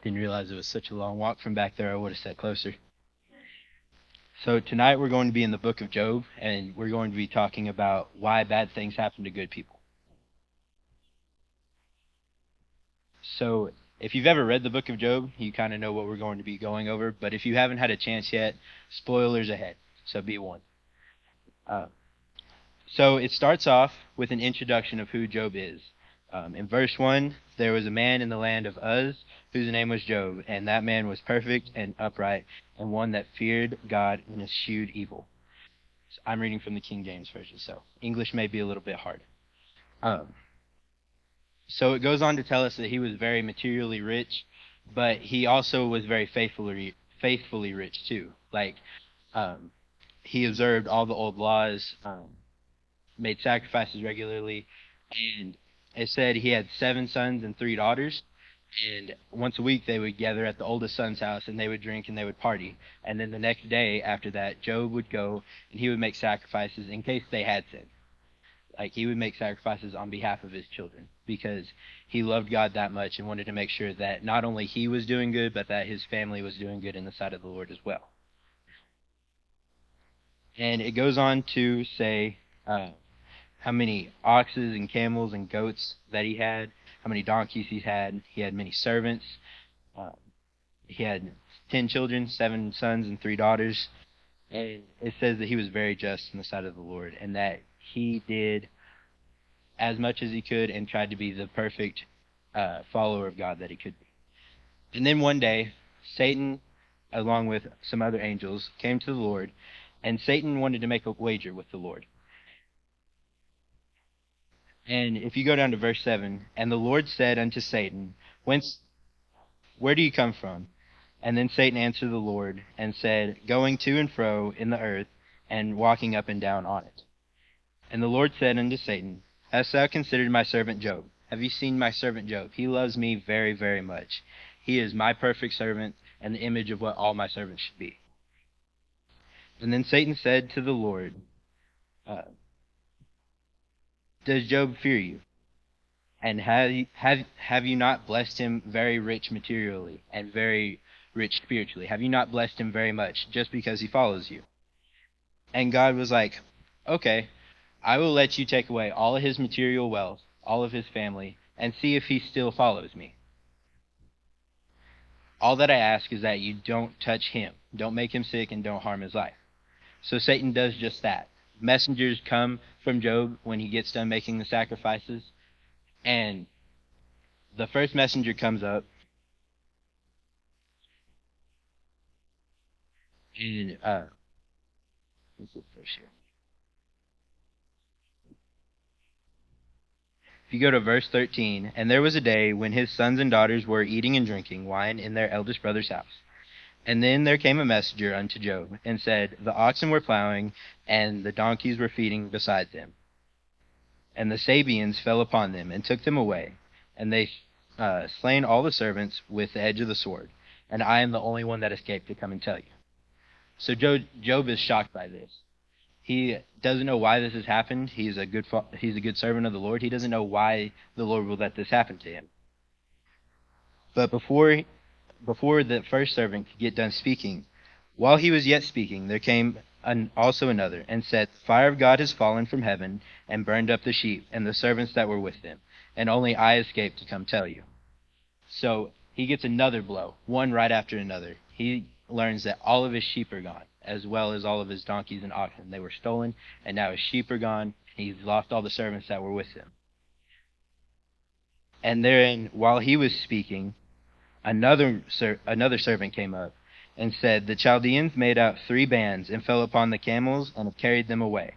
Didn't realize it was such a long walk from back there. I would have sat closer. So tonight we're going to be in the book of Job, and we're going to be talking about why bad things happen to good people. So if you've ever read the book of Job, you kind of know what we're going to be going over. But if you haven't had a chance yet, spoilers ahead. So be warned. Uh, so it starts off with an introduction of who Job is. In verse 1, there was a man in the land of Uz whose name was Job, and that man was perfect and upright, and one that feared God and eschewed evil. So I'm reading from the King James Version, so English may be a little bit hard. Um, so it goes on to tell us that he was very materially rich, but he also was very faithfully rich too. Like um, he observed all the old laws, made sacrifices regularly, and it said he had 7 sons and 3 daughters. And once a week they would gather at the oldest son's house and they would drink and they would party. And then the next day after that, Job would go and he would make sacrifices in case they had sinned. Like he would make sacrifices on behalf of his children because he loved God that much and wanted to make sure that not only he was doing good, but that his family was doing good in the sight of the Lord as well. And it goes on to say how many oxes and camels and goats that he had, how many donkeys he had. He had many servants. Uh, he had 10 children, 7 sons and 3 daughters. And it says that he was very just in the sight of the Lord and that he did as much as he could and tried to be the perfect follower of God that he could be. And then one day, Satan, along with some other angels, came to the Lord, and Satan wanted to make a wager with the Lord. And if you go down to verse 7, and the Lord said unto Satan, where do you come from? And then Satan answered the Lord and said, going to and fro in the earth, and walking up and down on it. And the Lord said unto Satan, hast thou considered my servant Job? Have you seen my servant Job? He loves me very, very much. He is my perfect servant and the image of what all my servants should be. And then Satan said to the Lord, does Job fear you? And have you not blessed him very rich materially and very rich spiritually? Have you not blessed him very much just because he follows you? And God was like, okay, I will let you take away all of his material wealth, all of his family, and see if he still follows me. All that I ask is that you don't touch him. Don't make him sick and don't harm his life. So Satan does just that. Messengers come from Job when he gets done making the sacrifices. And the first messenger comes up. And, what's this verse here? If you go to verse 13, and there was a day when his sons and daughters were eating and drinking wine in their eldest brother's house. And then there came a messenger unto Job, and said, the oxen were plowing, and the donkeys were feeding beside them. And the Sabeans fell upon them, and took them away, and they slain all the servants with the edge of the sword. And I am the only one that escaped to come and tell you. So Job is shocked by this. He doesn't know why this has happened. He's a good servant of the Lord. He doesn't know why the Lord will let this happen to him. But before the first servant could get done speaking, while he was yet speaking, there came also another, and said, the fire of God has fallen from heaven, and burned up the sheep, and the servants that were with them, and only I escaped to come tell you. So he gets another blow, one right after another. He learns that all of his sheep are gone, as well as all of his donkeys and oxen. They were stolen, and now his sheep are gone, and he's lost all the servants that were with him. And therein, while he was speaking, another servant came up, and said, the Chaldeans made out 3 bands, and fell upon the camels, and have carried them away.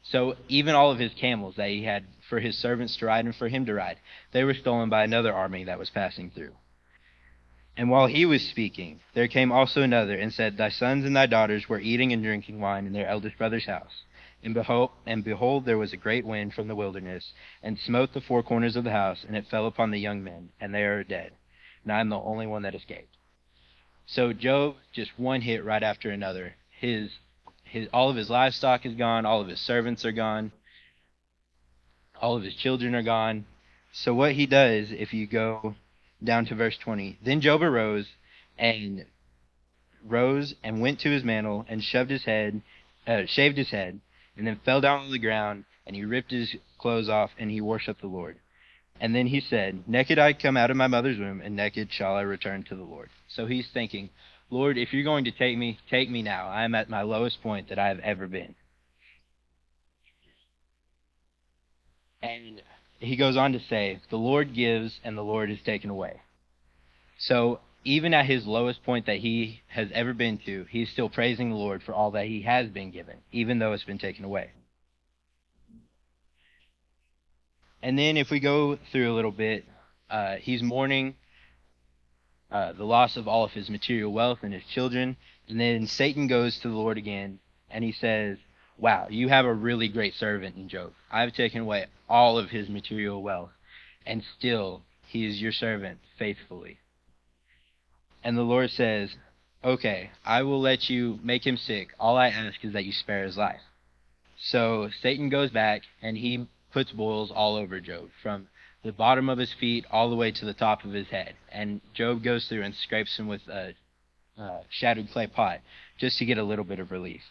So even all of his camels that he had for his servants to ride and for him to ride, they were stolen by another army that was passing through. And while he was speaking, there came also another, and said, thy sons and thy daughters were eating and drinking wine in their eldest brother's house. And behold, there was a great wind from the wilderness, and smote the 4 corners of the house, and it fell upon the young men, and they are dead. And I am the only one that escaped. So Job, just one hit right after another. All of his livestock is gone, all of his servants are gone, all of his children are gone. So what he does, if you go down to verse 20. Then Job and went to his mantle and shaved his head, and then fell down on the ground, and he ripped his clothes off, and he worshipped the Lord. And then he said, naked I come out of my mother's womb, and naked shall I return to the Lord. So he's thinking, Lord, if you're going to take me now. I am at my lowest point that I have ever been. And he goes on to say, the Lord gives, and the Lord is taken away. So even at his lowest point that he has ever been to, he's still praising the Lord for all that he has been given, even though it's been taken away. And then if we go through a little bit, he's mourning the loss of all of his material wealth and his children. And then Satan goes to the Lord again, and he says, wow, you have a really great servant in Job. I've taken away all of his material wealth, and still he is your servant faithfully. And the Lord says, okay, I will let you make him sick. All I ask is that you spare his life. So Satan goes back, and he puts boils all over Job, from the bottom of his feet all the way to the top of his head. And Job goes through and scrapes him with a shattered clay pot just to get a little bit of relief.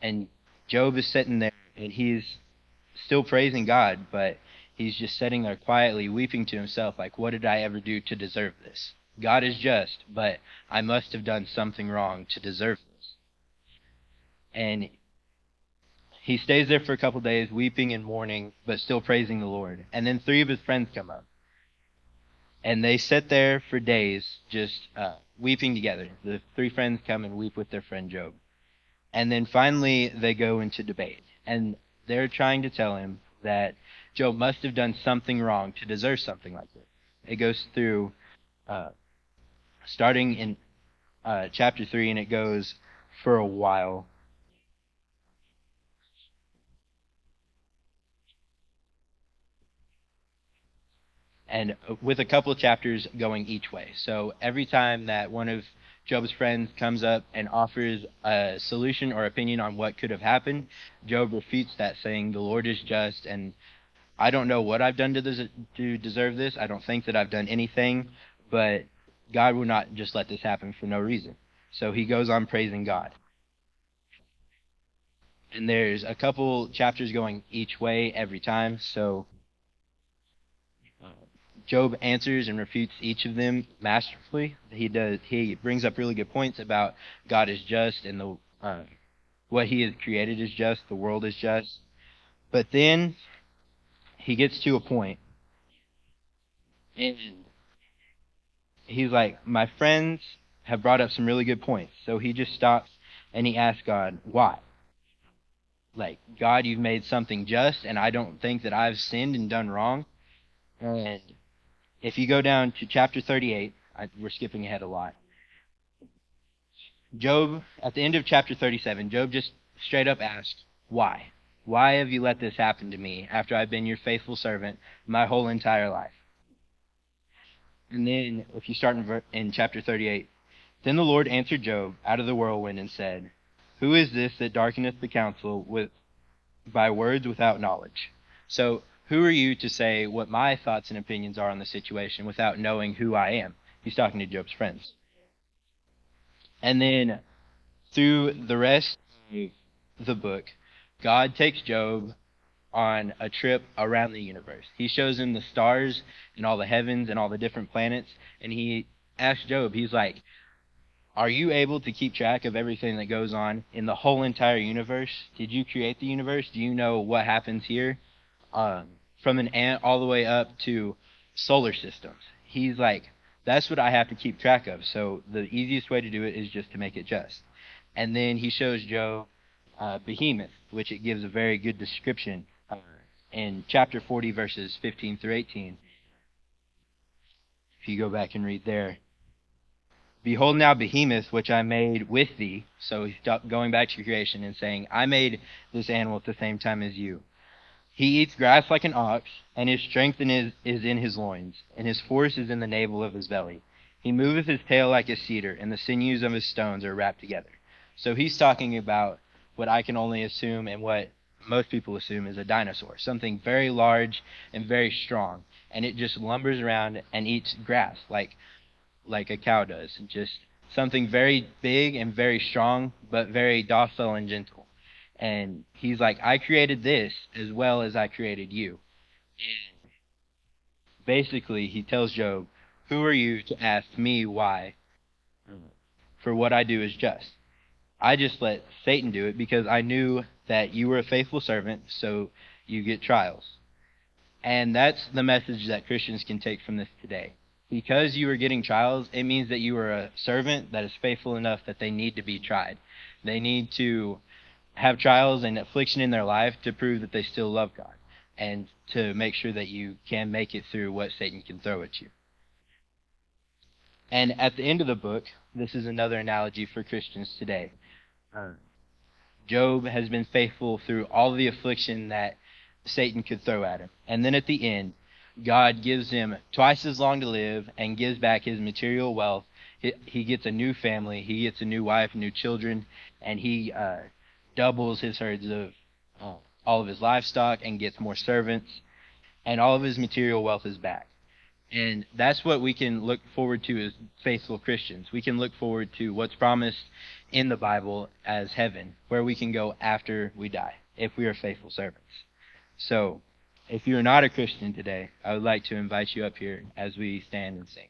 And Job is sitting there, and he's still praising God, but he's just sitting there quietly weeping to himself like, what did I ever do to deserve this? God is just, but I must have done something wrong to deserve this. And he stays there for a couple days, weeping and mourning, but still praising the Lord. And then 3 of his friends come up. And they sit there for days just weeping together. The 3 friends come and weep with their friend Job. And then finally they go into debate. And they're trying to tell him that Job must have done something wrong to deserve something like this. It goes through, starting in chapter 3, and it goes for a while. And with a couple of chapters going each way. So every time that one of Job's friends comes up and offers a solution or opinion on what could have happened, Job refutes that, saying, the Lord is just, and I don't know what I've done to deserve this. I don't think that I've done anything, but God will not just let this happen for no reason. So he goes on praising God. And there's a couple chapters going each way every time, so Job answers and refutes each of them masterfully. He brings up really good points about God is just, and the what he has created is just, the world is just. But then he gets to a point, and he's like, my friends have brought up some really good points. So he just stops and he asks God, why? Like, God, you've made something just, and I don't think that I've sinned and done wrong. And if you go down to chapter 38, we're skipping ahead a lot. Job, at the end of chapter 37, Job just straight up asked, why? Why have you let this happen to me after I've been your faithful servant my whole entire life? And then, if you start in chapter 38, then the Lord answered Job out of the whirlwind and said, who is this that darkeneth the counsel by words without knowledge? So, who are you to say what my thoughts and opinions are on the situation without knowing who I am? He's talking to Job's friends. And then through the rest of the book, God takes Job on a trip around the universe. He shows him the stars and all the heavens and all the different planets, and he asks Job, he's like, are you able to keep track of everything that goes on in the whole entire universe? Did you create the universe? Do you know what happens here? From an ant all the way up to solar systems. He's like, that's what I have to keep track of. So the easiest way to do it is just to make it just. And then he shows Job Behemoth, which it gives a very good description in chapter 40, verses 15 through 18. If you go back and read there. Behold now Behemoth, which I made with thee. So he's going back to creation and saying, I made this animal at the same time as you. He eats grass like an ox, and his strength is in his loins, and his force is in the navel of his belly. He moveth his tail like a cedar, and the sinews of his stones are wrapped together. So he's talking about what I can only assume, and what most people assume, is a dinosaur, something very large and very strong. and it just lumbers around and eats grass like a cow does. Just something very big and very strong, but very docile and gentle. And he's like, I created this as well as I created you. And basically, he tells Job, who are you to ask me why? For what I do is just. I just let Satan do it because I knew that you were a faithful servant, so you get trials. And that's the message that Christians can take from this today. Because you are getting trials, it means that you are a servant that is faithful enough that they need to be tried. They need to have trials and affliction in their life to prove that they still love God and to make sure that you can make it through what Satan can throw at you. And at the end of the book, this is another analogy for Christians today. Job has been faithful through all the affliction that Satan could throw at him. And then at the end, God gives him twice as long to live and gives back his material wealth. He gets a new family, he gets a new wife, new children, and he doubles his herds of all of his livestock and gets more servants, and all of his material wealth is back. And that's what we can look forward to as faithful Christians. We can look forward to what's promised in the Bible as heaven, where we can go after we die, if we are faithful servants. So, if you're not a Christian today, I would like to invite you up here as we stand and sing.